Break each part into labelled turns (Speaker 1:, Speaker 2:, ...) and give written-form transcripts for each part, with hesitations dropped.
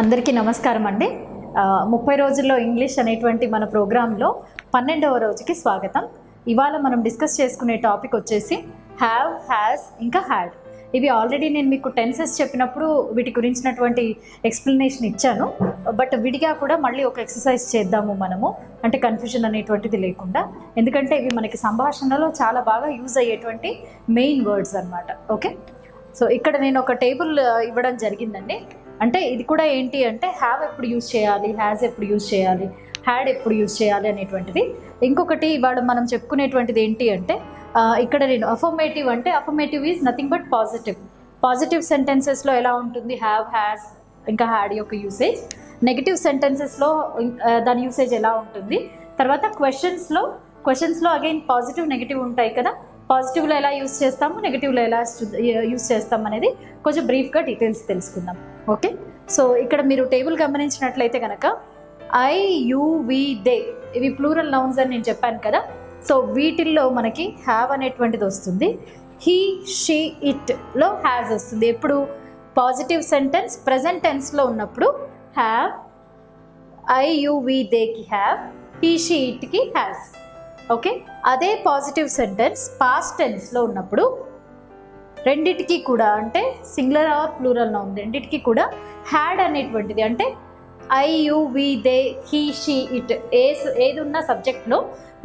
Speaker 1: అందరికీ నమస్కారం అండి. 30 రోజుల్లో ఇంగ్లీష్ అనేటువంటి మన ప్రోగ్రాంలో 12వ రోజుకి స్వాగతం. ఇవాళ మనం డిస్కస్ చేసుకునే టాపిక్ వచ్చేసి హ్యావ్, హ్యాస్, ఇంకా హ్యాడ్. ఇవి ఆల్రెడీ నేను మీకు టెన్సెస్ చెప్పినప్పుడు వీటి గురించినటువంటి ఎక్స్ప్లెనేషన్ ఇచ్చాను. బట్ విడిగా కూడా మళ్ళీ ఒక ఎక్సర్సైజ్ చేద్దాము మనము, అంటే కన్ఫ్యూజన్ అనేటువంటిది లేకుండా. ఎందుకంటే ఇవి మనకి సంభాషణలో చాలా బాగా యూజ్ అయ్యేటువంటి మెయిన్ వర్డ్స్ అన్నమాట. ఓకే, సో ఇక్కడ నేను ఒక టేబుల్ ఇవ్వడం జరిగిందండి. అంటే ఇది కూడా ఏంటి అంటే హ్యావ్ ఎప్పుడు యూజ్ చేయాలి, హ్యాజ్ ఎప్పుడు యూజ్ చేయాలి, హ్యాడ్ ఎప్పుడు యూజ్ చేయాలి అనేటువంటిది. ఇంకొకటి ఇవాళ మనం చెప్పుకునేటువంటిది ఏంటి అంటే ఇక్కడ నేను అఫర్మేటివ్ అంటే affirmative is nothing but positive సెంటెన్సెస్లో ఎలా ఉంటుంది హ్యావ్, హ్యాస్, ఇంకా హ్యాడ్ యొక్క యూసేజ్. నెగిటివ్ సెంటెన్సెస్లో దాని యూసేజ్ ఎలా ఉంటుంది. తర్వాత క్వశ్చన్స్లో అగైన్ పాజిటివ్ నెగిటివ్ ఉంటాయి కదా. పాజిటివ్లో ఎలా యూజ్ చేస్తాము, నెగిటివ్లో ఎలా యూజ్ చేస్తాం అనేది కొంచెం బ్రీఫ్గా డీటెయిల్స్ తెలుసుకుందాం. ఓకే, సో ఇక్కడ మీరు టేబుల్ గమనించినట్లయితే కనుక ఐ, యూ, వి, దే ఇవి ప్లూరల్ నౌన్స్ అని నేను చెప్పాను కదా. సో వీటిల్లో మనకి హ్యావ్ అనేటువంటిది వస్తుంది. హీ, షీ, ఇట్లో హ్యాజ్ వస్తుంది. ఎప్పుడు పాజిటివ్ సెంటెన్స్ ప్రెజెంట్ టెన్స్లో ఉన్నప్పుడు హ్యావ్, ఐ, యూ, వి, దేకి హ్యావ్, హీ, షీ, ఇట్కి హ్యాజ్. ఓకే, అదే పాజిటివ్ సెంటెన్స్ పాస్ట్ టెన్స్లో ఉన్నప్పుడు రెండిటికి కూడా, అంటే సింగులర్ ఆర్ ప్లూరల్ నౌన్ రెండిటికి కూడా హ్యాడ్ అనేటువంటిది, అంటే I, you, we, they, he, she, it ఏది ఉన్న సబ్జెక్ట్లో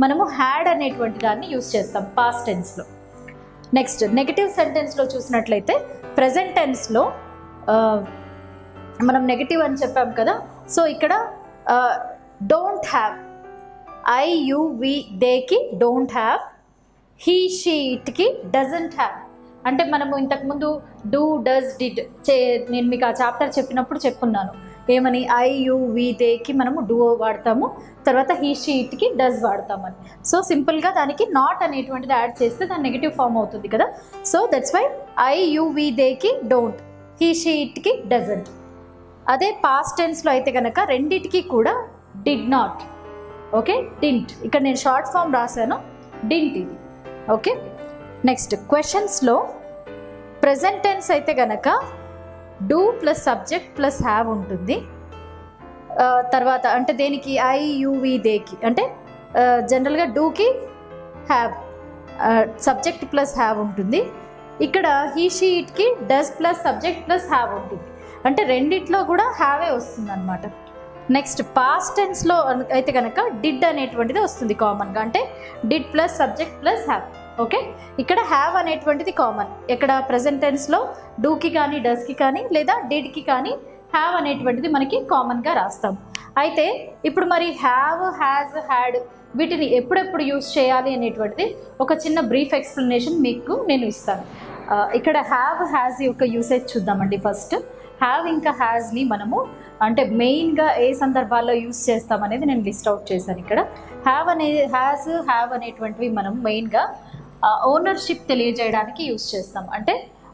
Speaker 1: మనము హ్యాడ్ అనేటువంటి దాన్ని యూజ్ చేస్తాం పాస్ట్ టెన్స్లో. నెక్స్ట్ నెగిటివ్ సెంటెన్స్లో చూసినట్లయితే ప్రెజెంట్ టెన్స్లో మనం నెగిటివ్ అని చెప్పాం కదా. సో ఇక్కడ don't have, I, you, we, దేకి డోంట్ హ్యావ్, హీ, షీ, ఇట్కి డజంట్ హ్యావ్. అంటే మనము ఇంతకుముందు డూ, డస్, డిడ్ నేను మీకు ఆ చాప్టర్ చెప్పినప్పుడు చెప్పున్నాను ఏమని, ఐ, యూ, వి, దేకి మనము డూ వాడతాము, తర్వాత హీ, షీ, ఇట్కి డస్ వాడతామని. సో సింపుల్గా దానికి నాట్ అనేటువంటిది యాడ్ చేస్తే దాని నెగిటివ్ ఫామ్ అవుతుంది కదా. So that's why I, you, we, దేకి డోంట్, హీ, షీ, ఇట్కి డజంట్. అదే పాస్ట్ టెన్స్లో అయితే కనుక రెండిటికి కూడా డిడ్ నాట్, ఓకే, డింట్. ఇక్కడ నేను షార్ట్ ఫామ్ రాశాను, డింట్ ఇది. ఓకే, నెక్స్ట్ క్వశ్చన్స్లో ప్రెజెంట్ టెన్స్ అయితే కనుక do plus subject plus have ఉంటుంది. తర్వాత అంటే దేనికి ఐ, యూ, వి, దేకి అంటే జనరల్గా డూకి హ్యావ్, సబ్జెక్ట్ ప్లస్ హ్యావ్ ఉంటుంది. ఇక్కడ హీ, షీ, ఇట్కి does plus subject plus have ఉంటుంది. అంటే రెండిట్లో కూడా హ్యావే వస్తుంది అనమాట. నెక్స్ట్ పాస్ట్ టెన్స్లో అయితే కనుక డిడ్ అనేటువంటిది వస్తుంది కామన్గా, అంటే did plus subject plus have. Okay, ఇక్కడ హ్యావ్ అనేటువంటిది కామన్. ఇక్కడ ప్రెజెంట్ టెన్స్లో డూకి కానీ డస్కి కానీ లేదా డిడ్కి కానీ హ్యావ్ అనేటువంటిది మనకి కామన్గా రాస్తాం. అయితే ఇప్పుడు మరి హ్యావ్, హ్యాజ్, హ్యాడ్ వీటిని ఎప్పుడెప్పుడు యూజ్ చేయాలి అనేటువంటిది ఒక చిన్న బ్రీఫ్ ఎక్స్ప్లెనేషన్ మీకు నేను ఇస్తాను. ఇక్కడ హ్యావ్, హ్యాజ్ యొక్క యూసేజ్ చూద్దామండి. ఫస్ట్ హ్యావ్ ఇంకా హ్యాజ్ని మనము అంటే మెయిన్గా ఏ సందర్భాల్లో యూజ్ చేస్తాం అనేది నేను లిస్ట్ అవుట్ చేశాను. ఇక్కడ హ్యావ్ అనేటువంటివి మనం మెయిన్గా ఓనర్షిప్ తెలియజేయడానికి యూజ్ చేస్తాం. అంటే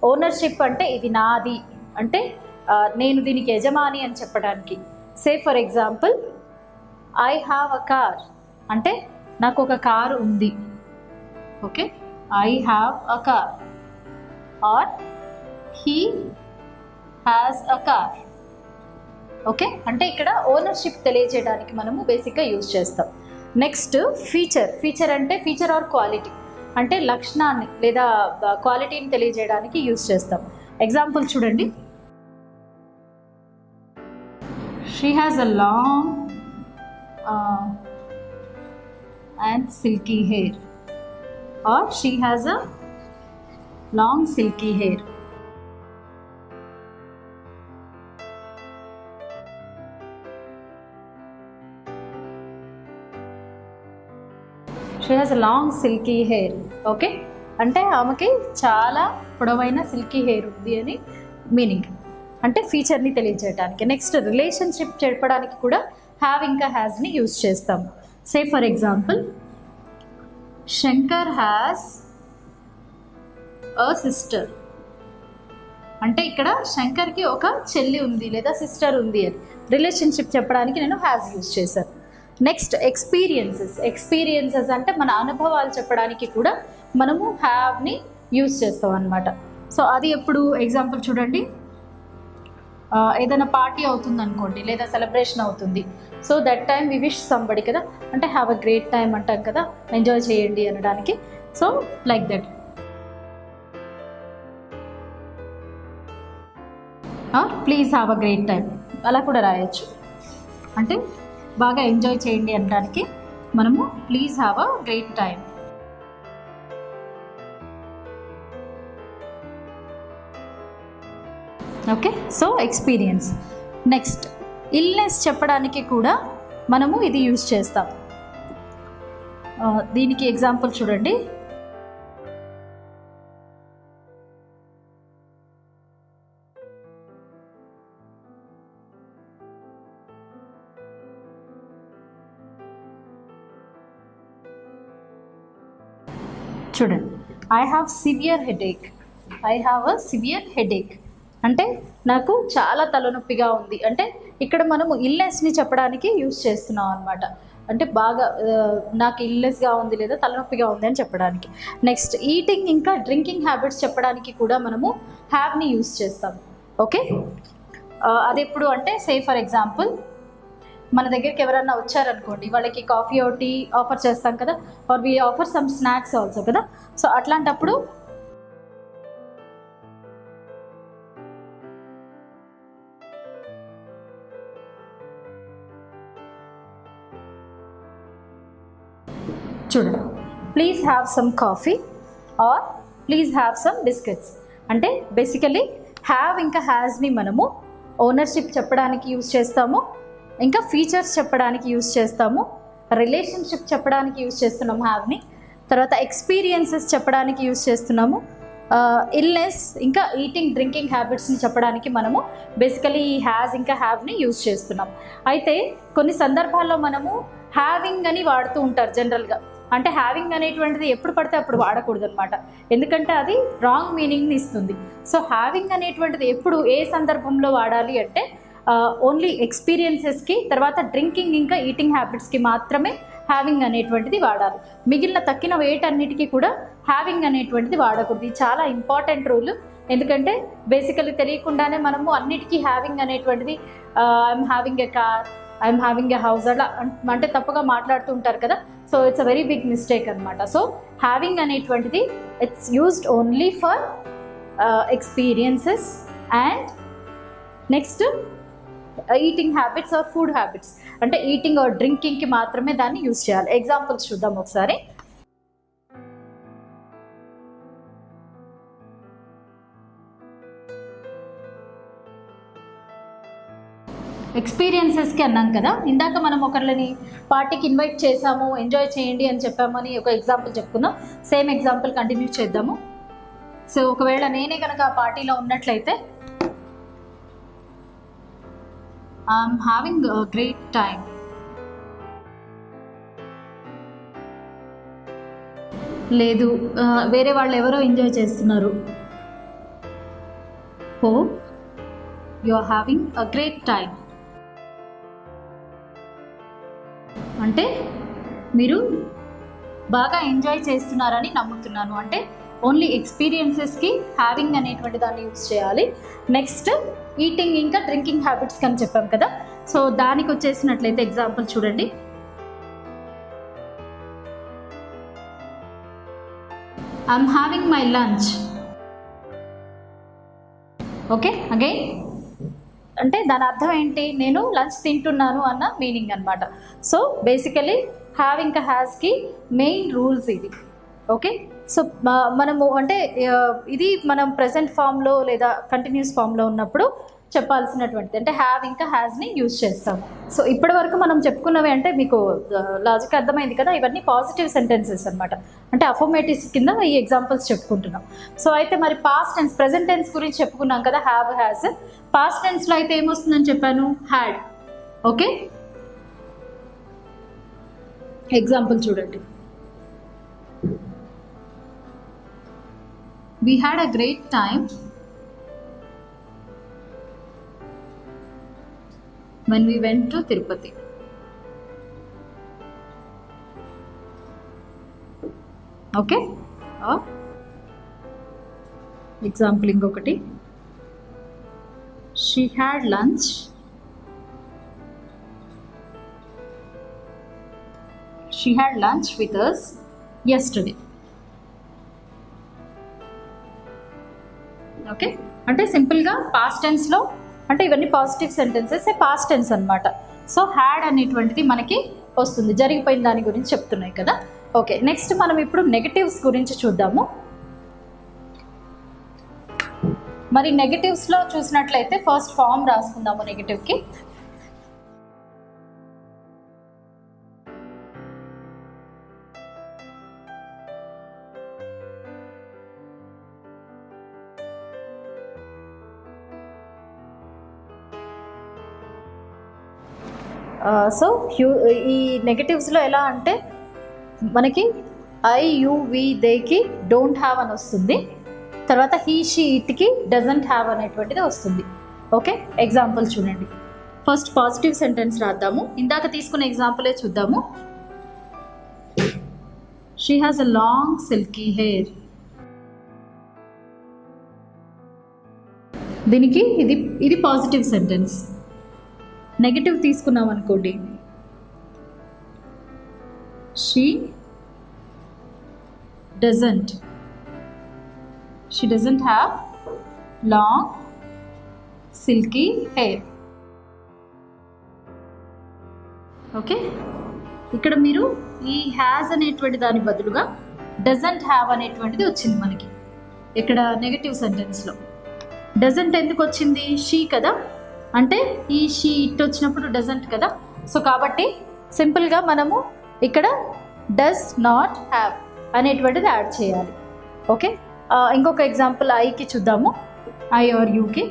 Speaker 1: ఓనర్షిప్ అంటే ఇది నాది, అంటే నేను దీనికి యజమాని అని చెప్పడానికి. Say for example I have a car, అంటే నాకు ఒక కారు ఉంది. Okay, I have a car or he has a car. Okay, అంటే ఇక్కడ ఓనర్షిప్ తెలియజేయడానికి మనము బేసిక్గా యూజ్ చేస్తాం. నెక్స్ట్ ఫీచర్ అంటే ఫీచర్ ఆర్ క్వాలిటీ, అంటే లక్షణాన్ని లేదా క్వాలిటీని తెలియజేయడానికి యూజ్ చేస్తాం. ఎగ్జాంపుల్ చూడండి, she has a long and silky hair or she has a long silky hair. She has a long silky hair. Okay, అంటే ఆమెకి చాలా పొడవైన సిల్కీ హెయిర్ ఉంది అని మీనింగ్, అంటే ఫీచర్ని తెలియజేయడానికి. నెక్స్ట్ రిలేషన్షిప్ చెప్పడానికి కూడా హ్యావ్ ఇంకా హ్యాజ్ని యూజ్ చేస్తాం. Say for example Shankar has a sister, అంటే ఇక్కడ శంకర్కి ఒక చెల్లి ఉంది లేదా సిస్టర్ ఉంది అని రిలేషన్షిప్ చెప్పడానికి నేను హ్యాజ్ యూజ్ చేశాను. నెక్స్ట్ ఎక్స్పీరియన్సెస్ అంటే మన అనుభవాలు చెప్పడానికి కూడా మనము హ్యావ్ని యూజ్ చేస్తాం అన్నమాట. సో అది ఎప్పుడు ఎగ్జాంపుల్ చూడండి, ఏదైనా పార్టీ అవుతుంది అనుకోండి, లేదా సెలబ్రేషన్ అవుతుంది. So that time we wish somebody కదా, అంటే హ్యావ్ అ గ్రేట్ టైం అంటాం కదా, ఎంజాయ్ చేయండి అనడానికి. So like that. Please have a great time అలా కూడా రాయొచ్చు. అంటే బాగా ఎంజాయ్ చేయండి అనడానికి మనము please have a great time. Okay, so experience. Next illness చెప్పడానికి కూడా మనము ఇది యూజ్ చేస్తాం. దీనికి ఎగ్జాంపుల్ చూడండి. చూడండి, I have severe headache. I have a severe headache అంటే నాకు చాలా తలనొప్పిగా ఉంది. అంటే ఇక్కడ మనము ఇల్నెస్ని చెప్పడానికి యూజ్ చేస్తున్నాం అనమాట. అంటే బాగా నాకు ఇల్నెస్గా ఉంది లేదా తలనొప్పిగా ఉంది అని చెప్పడానికి. నెక్స్ట్ ఈటింగ్ ఇంకా డ్రింకింగ్ హ్యాబిట్స్ చెప్పడానికి కూడా మనము హ్యావ్ని యూజ్ చేస్తాం. ఓకే, అది ఎప్పుడు అంటే సే ఫర్ ఎగ్జాంపుల్ మన దగ్గరికి ఎవరన్నా వచ్చారనుకోండి, వాళ్ళకి కాఫీ ఒకటి ఆఫర్ చేస్తాం కదా, or we offer some snacks also కదా. సో అట్లాంటప్పుడు చూడండి, please have some coffee or please have some biscuits. అంటే బేసికలీ హ్యావ్ ఇంకా హ్యాస్ని మనము ఓనర్షిప్ చెప్పడానికి యూజ్ చేస్తాము, ఇంకా ఫీచర్స్ చెప్పడానికి యూజ్ చేస్తాము, రిలేషన్షిప్ చెప్పడానికి యూజ్ చేస్తున్నాము హ్యావ్ని, తర్వాత ఎక్స్పీరియన్సెస్ చెప్పడానికి యూజ్ చేస్తున్నాము, ఇల్నెస్ ఇంకా ఈటింగ్ డ్రింకింగ్ హ్యాబిట్స్ని చెప్పడానికి మనము బేసికలీ ఈ హ్యాస్ ఇంకా హ్యావ్ని యూజ్ చేస్తున్నాం. అయితే కొన్ని సందర్భాల్లో మనము హ్యావింగ్ అని వాడుతూ ఉంటారు జనరల్గా. అంటే హ్యావింగ్ అనేటువంటిది ఎప్పుడు పడితే అప్పుడు వాడకూడదు అనమాట, ఎందుకంటే అది రాంగ్ మీనింగ్ని ఇస్తుంది. సో హ్యావింగ్ అనేటువంటిది ఎప్పుడు ఏ సందర్భంలో వాడాలి అంటే ఓన్లీ ఎక్స్పీరియన్సెస్కి, తర్వాత డ్రింకింగ్ ఇంకా ఈటింగ్ హ్యాబిట్స్కి మాత్రమే హ్యావింగ్ అనేటువంటిది వాడాలి. మిగిలిన తక్కిన వేటన్నిటికీ కూడా హ్యావింగ్ అనేటువంటిది వాడకూడదు. ఇది చాలా ఇంపార్టెంట్ రూల్. ఎందుకంటే బేసికలీ తెలియకుండానే మనము అన్నిటికీ హ్యావింగ్ అనేటువంటిది I'm having a car, I'm having a house అలా అంటే తప్పుగా మాట్లాడుతూ ఉంటారు కదా. So it's a very big mistake అనమాట. సో హ్యావింగ్ అనేటువంటిది it's used only for experiences and next eating habits or food habits. అంటే ఈటింగ్ ఆర్ డ్రింకింగ్కి మాత్రమే దాన్ని యూజ్ చేయాలి. ఎగ్జాంపుల్స్ చూద్దాం ఒకసారి. ఎక్స్పీరియన్సెస్కి అన్నాం కదా, ఇందాక మనం ఒకరిని పార్టీకి ఇన్వైట్ చేసాము, ఎంజాయ్ చేయండి అని చెప్పామని ఒక ఎగ్జాంపుల్ చెప్పుకుందాం. సేమ్ ఎగ్జాంపుల్ కంటిన్యూ చేద్దాము. సో ఒకవేళ నేనే కనుక ఆ పార్టీలో ఉన్నట్లయితే I'm having a great time. లేదు, వేరే వాళ్ళు ఎవరో ఎంజాయ్ చేస్తున్నారు. Oh you are having a great time అంటే మీరు బాగా ఎంజాయ్ చేస్తున్నారని నమ్ముతున్నాను. అంటే ఓన్లీ ఎక్స్పీరియన్సెస్కి హ్యావింగ్ అనేటువంటి దాన్ని యూజ్ చేయాలి. నెక్స్ట్ ఈటింగ్ ఇంకా డ్రింకింగ్ హ్యాబిట్స్ అని చెప్పాం కదా. సో దానికి వచ్చేసినట్లయితే ఎగ్జాంపుల్ చూడండి. I'm having my lunch. Okay, again అంటే దాని అర్థం ఏంటి, నేను లంచ్ తింటున్నాను అన్న మీనింగ్ అనమాట. సో బేసికలీ హ్యావ్ ఇంకా హ్యాస్కి మెయిన్ రూల్స్ ఇది. ఓకే, సో మనము అంటే ఇది మనం ప్రజెంట్ ఫామ్లో లేదా కంటిన్యూస్ ఫామ్లో ఉన్నప్పుడు చెప్పాల్సినటువంటిది. అంటే హ్యావ్ ఇంకా హ్యాస్ని యూజ్ చేస్తాం. సో ఇప్పటి వరకు మనం చెప్పుకున్నవి అంటే మీకు లాజిక్ అర్థమైంది కదా, ఇవన్నీ పాజిటివ్ సెంటెన్సెస్ అనమాట. అంటే అఫర్మేటివ్స్ కింద ఈ ఎగ్జాంపుల్స్ చెప్పుకుంటున్నాం. సో అయితే మరి పాస్ట్ టెన్స్, ప్రెజెంట్ టెన్స్ గురించి చెప్పుకున్నాం కదా, హ్యావ్ హ్యాస్. పాస్ట్ టెన్స్లో అయితే ఏమొస్తుందని చెప్పాను, హ్యాడ్. ఓకే, ఎగ్జాంపుల్ చూడండి. We had a great time when we went to Tirupati. Okay? Example ingokati. She had lunch. She had lunch with us yesterday. Okay, అంటే సింపుల్గా past టెన్స్లో అంటే ఇవన్నీ పాజిటివ్ సెంటెన్సెస్ పాస్ట్ టెన్స్ అనమాట. So had అనేటువంటిది మనకి వస్తుంది, జరిగిపోయిన దాని గురించి చెప్తున్నాయి కదా. ఓకే, నెక్స్ట్ మనం ఇప్పుడు నెగటివ్స్ గురించి చూద్దాము. మరి నెగటివ్స్లో చూసినట్లయితే ఫస్ట్ ఫామ్ రాసుకుందాము నెగటివ్కి. సో ఈ నెగటివ్స్లో ఎలా అంటే మనకి ఐ యు వి దేకి డోంట్ హ్యావ్ అని వస్తుంది, తర్వాత హీ షీ ఇట్కి డజంట్ హ్యావ్ అనేటువంటిది వస్తుంది. ఓకే, ఎగ్జాంపుల్ చూడండి. ఫస్ట్ పాజిటివ్ సెంటెన్స్ రాద్దాము. ఇందాక తీసుకున్న ఎగ్జాంపులే చూద్దాము. She has a long silky hair. దీనికి ఇది పాజిటివ్ సెంటెన్స్. నెగటివ్ తీసుకున్నాం అనుకోండి, she doesn't have long silky hair. Okay, ఇక్కడ మీరు ఈ హ్యాజ్ అనేటువంటి దాని బదులుగా డజంట్ హ్యావ్ అనేటువంటిది వచ్చింది మనకి ఇక్కడ నెగటివ్ సెంటెన్స్లో. డజంట్ ఎందుకు వచ్చింది? షీ కదా, అంటే ఈ షీ ఇట్ వచ్చినప్పుడు డజంట్ కదా. సో కాబట్టి సింపుల్గా మనము ఇక్కడ డస్ నాట్ హ్యావ్ అనేటువంటిది యాడ్ చేయాలి. ఓకే, ఇంకొక ఎగ్జాంపుల్ ఐకి చూద్దాము. ఐ ఆర్ యూకి.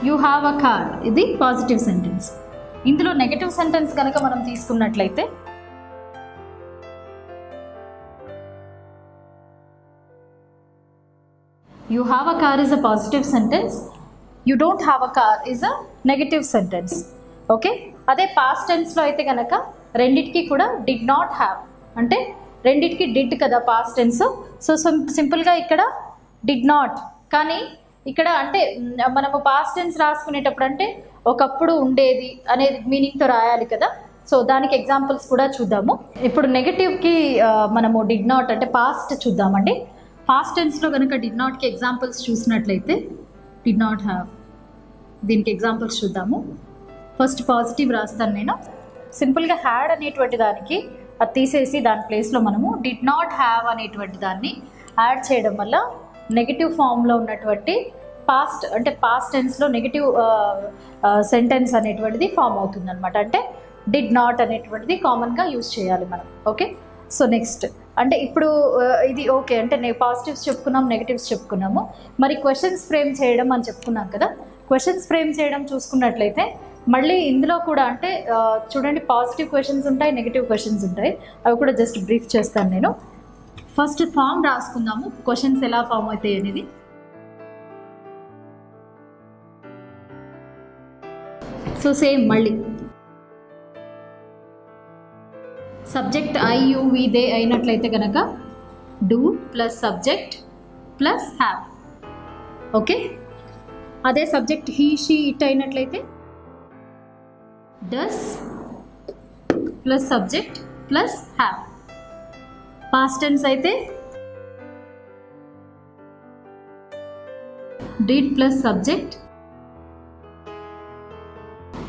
Speaker 1: You have a car. ఇది పాజిటివ్ సెంటెన్స్. ఇందులో నెగటివ్ సెంటెన్స్ కనుక మనం తీసుకున్నట్లయితే you have a car is a positive sentence, you don't have a car is a negative sentence. Okay, అదే పాస్ట్ టెన్స్లో అయితే కనుక రెండిటికి కూడా did not have అంటే రెండిటికి డిడ్ కదా పాస్ట్ టెన్స్. సో సింపుల్గా ఇక్కడ డిడ్ నాట్, కానీ ఇక్కడ అంటే మనము పాస్ట్ టెన్స్ రాసుకునేటప్పుడు అంటే ఒకప్పుడు ఉండేది అనేది మీనింగ్తో రాయాలి కదా. సో దానికి ఎగ్జాంపుల్స్ కూడా చూద్దాము. ఇప్పుడు నెగటివ్కి మనము డిడ్ నాట్ అంటే పాస్ట్ చూద్దామండి. పాస్ట్ టెన్స్లో కనుక డిడ్ నాట్కి ఎగ్జాంపుల్స్ చూసినట్లయితే డిడ్ నాట్ హ్యావ్, దీనికి ఎగ్జాంపుల్స్ చూద్దాము. ఫస్ట్ పాజిటివ్ రాస్తాను నేను. సింపుల్గా హ్యాడ్ అనేటువంటి దానికి అది తీసేసి దాని ప్లేస్లో మనము డిడ్ నాట్ హ్యావ్ అనేటువంటి దాన్ని యాడ్ చేయడం వల్ల నెగటివ్ ఫామ్లో ఉన్నటువంటి పాస్ట్ అంటే పాస్ట్ టెన్స్లో నెగటివ్ సెంటెన్స్ అనేటువంటిది ఫామ్ అవుతుంది అనమాట. అంటే డిడ్ నాట్ అనేటువంటిది కామన్గా యూజ్ చేయాలి మనం. ఓకే, సో నెక్స్ట్ అంటే ఇప్పుడు ఇది ఓకే అంటే పాజిటివ్స్ చెప్పుకున్నాం, నెగటివ్స్ చెప్పుకున్నాము. మరి క్వశ్చన్స్ ఫ్రేమ్ చేయడం అని చెప్పుకున్నాం కదా. క్వశ్చన్స్ ఫ్రేమ్ చేయడం చూసుకున్నట్లయితే మళ్ళీ ఇందులో కూడా అంటే చూడండి, పాజిటివ్ క్వశ్చన్స్ ఉంటాయి, నెగటివ్ క్వశ్చన్స్ ఉంటాయి. అవి కూడా జస్ట్ బ్రీఫ్ చేస్తాను నేను. ఫస్ట్ ఫామ్ రాసుకుందాము, క్వశ్చన్స్ ఎలా ఫామ్ అవుతాయి అనేది. సో సేమ్ మళ్ళీ subject I you we they అయినట్లయితే కనుక do plus subject plus have. Okay, అదే సబ్జెక్ట్ హీ షీ ఇట్ అయినట్లయితే does plus subject plus have. Past tense అయితే డిడ్ ప్లస్ సబ్జెక్ట్.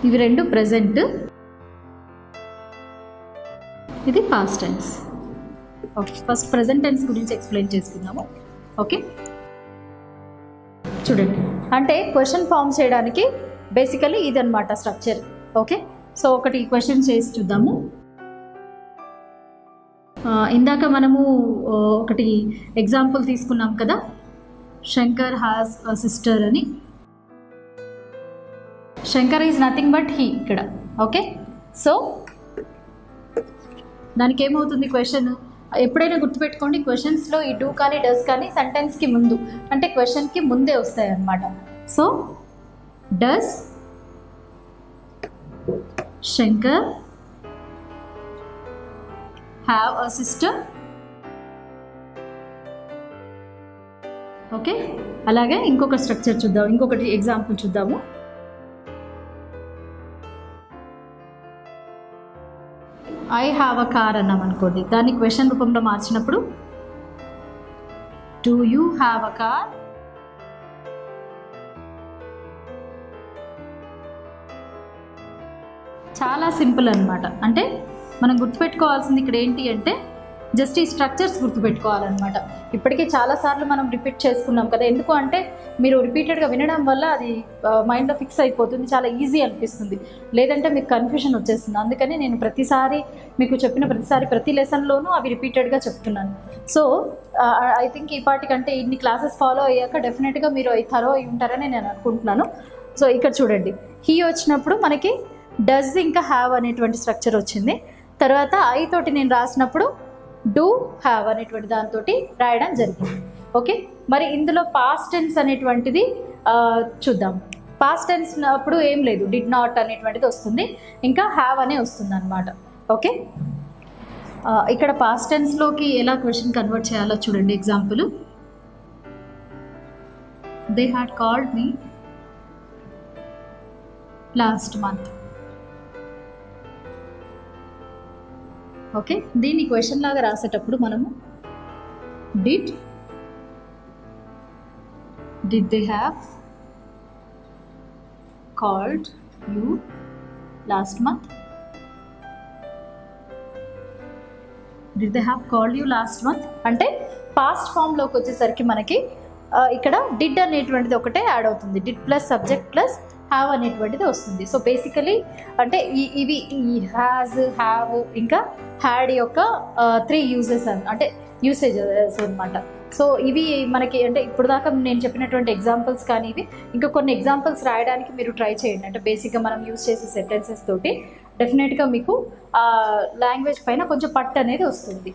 Speaker 1: ఇవి రెండు ప్రెజెంట్, ఇది past tense. Okay, first present tense గురించి explain చేసుకుందాము. ఓకే, చూడండి అంటే క్వశ్చన్ ఫామ్ చేయడానికి బేసికలీ ఇదన్నమాట స్ట్రక్చర్. ఓకే, సో ఒకటి క్వశ్చన్ చేసి చూద్దాము. ఇందాక మనము ఒకటి ఎగ్జాంపుల్ తీసుకున్నాం కదా, శంకర్ హ్యాస్ అ సిస్టర్ అని. Shankar is nothing but he ఇక్కడ. ఓకే, సో దానికి ఏమవుతుంది క్వశ్చన్ ఎప్పుడైనా గుర్తుపెట్టుకోండి, క్వశ్చన్స్లో ఈ డూ కానీ డస్ కానీ సెంటెన్స్కి ముందు అంటే క్వశ్చన్కి ముందే వస్తాయి అన్నమాట. So does Shankar have a sister. Okay, అలాగే ఇంకొక స్ట్రక్చర్ చూద్దాం, ఇంకొకటి ఎగ్జాంపుల్ చూద్దాము. ఐ హ్యావ్ అ కార్ అన్నాం అనుకోండి, దాన్ని క్వశ్చన్ రూపంలో మార్చినప్పుడు do you have a car? చాలా సింపుల్ అనమాట. అంటే మనం గుర్తుపెట్టుకోవాల్సింది ఇక్కడ ఏంటి అంటే జస్ట్ ఈ స్ట్రక్చర్స్ గుర్తుపెట్టుకోవాలన్నమాట. ఇప్పటికే చాలాసార్లు మనం రిపీట్ చేసుకున్నాం కదా, ఎందుకు అంటే మీరు రిపీటెడ్గా వినడం వల్ల అది మైండ్లో ఫిక్స్ అయిపోతుంది, చాలా ఈజీ అనిపిస్తుంది, లేదంటే మీకు కన్ఫ్యూషన్ వచ్చేస్తుంది. అందుకని నేను ప్రతిసారి మీకు చెప్పిన ప్రతి లెసన్లోనూ అవి రిపీటెడ్గా చెప్తున్నాను. సో ఐ థింక్ ఈ పాటికంటే ఇన్ని క్లాసెస్ ఫాలో అయ్యాక డెఫినెట్గా మీరు అవి థరో అయి ఉంటారని నేను అనుకుంటున్నాను. సో ఇక్కడ చూడండి, హీ వచ్చినప్పుడు మనకి డస్ ఇంకా హ్యావ్ అనేటువంటి స్ట్రక్చర్ వచ్చింది. తర్వాత ఐ తోటి నేను రాసినప్పుడు డూ హ్యావ్ అనేటువంటి దాంతో రాయడం జరిగింది. ఓకే, మరి ఇందులో పాస్ట్ టెన్స్ అనేటువంటిది చూద్దాం. పాస్ట్ టెన్స్ అప్పుడు ఏం లేదు, డిడ్ నాట్ అనేటువంటిది వస్తుంది, ఇంకా హ్యావ్ అనే వస్తుంది అనమాట. ఓకే, ఇక్కడ పాస్ట్ టెన్స్లోకి ఎలా క్వశ్చన్ కన్వర్ట్ చేయాలో చూడండి. Example, they had called me last month. Okay, దీన్ని క్వశ్చన్ లాగా రాసేటప్పుడు మనము did they have called you last month? Did they have called you last month అంటే పాస్ట్ ఫామ్లోకి వచ్చేసరికి మనకి ఇక్కడ డిడ్ అనేటువంటిది ఒకటే యాడ్ అవుతుంది, did plus subject plus have అనేటువంటిది వస్తుంది. సో బేసికలీ అంటే ఇవి ఈ హ్యాజ్, హ్యావ్ ఇంకా హ్యాడ్ యొక్క 3 యూజెస్ అంటే యూసేజెస్ అనమాట. సో ఇవి మనకి అంటే ఇప్పుడు దాకా నేను చెప్పినటువంటి ఎగ్జాంపుల్స్ కానీ ఇవి ఇంకా కొన్ని ఎగ్జాంపుల్స్ రాయడానికి మీరు ట్రై చేయండి. అంటే బేసిక్గా మనం యూజ్ చేసే సెంటెన్సెస్ తోటి డెఫినెట్గా మీకు లాంగ్వేజ్ పైన కొంచెం పట్టు అనేది వస్తుంది.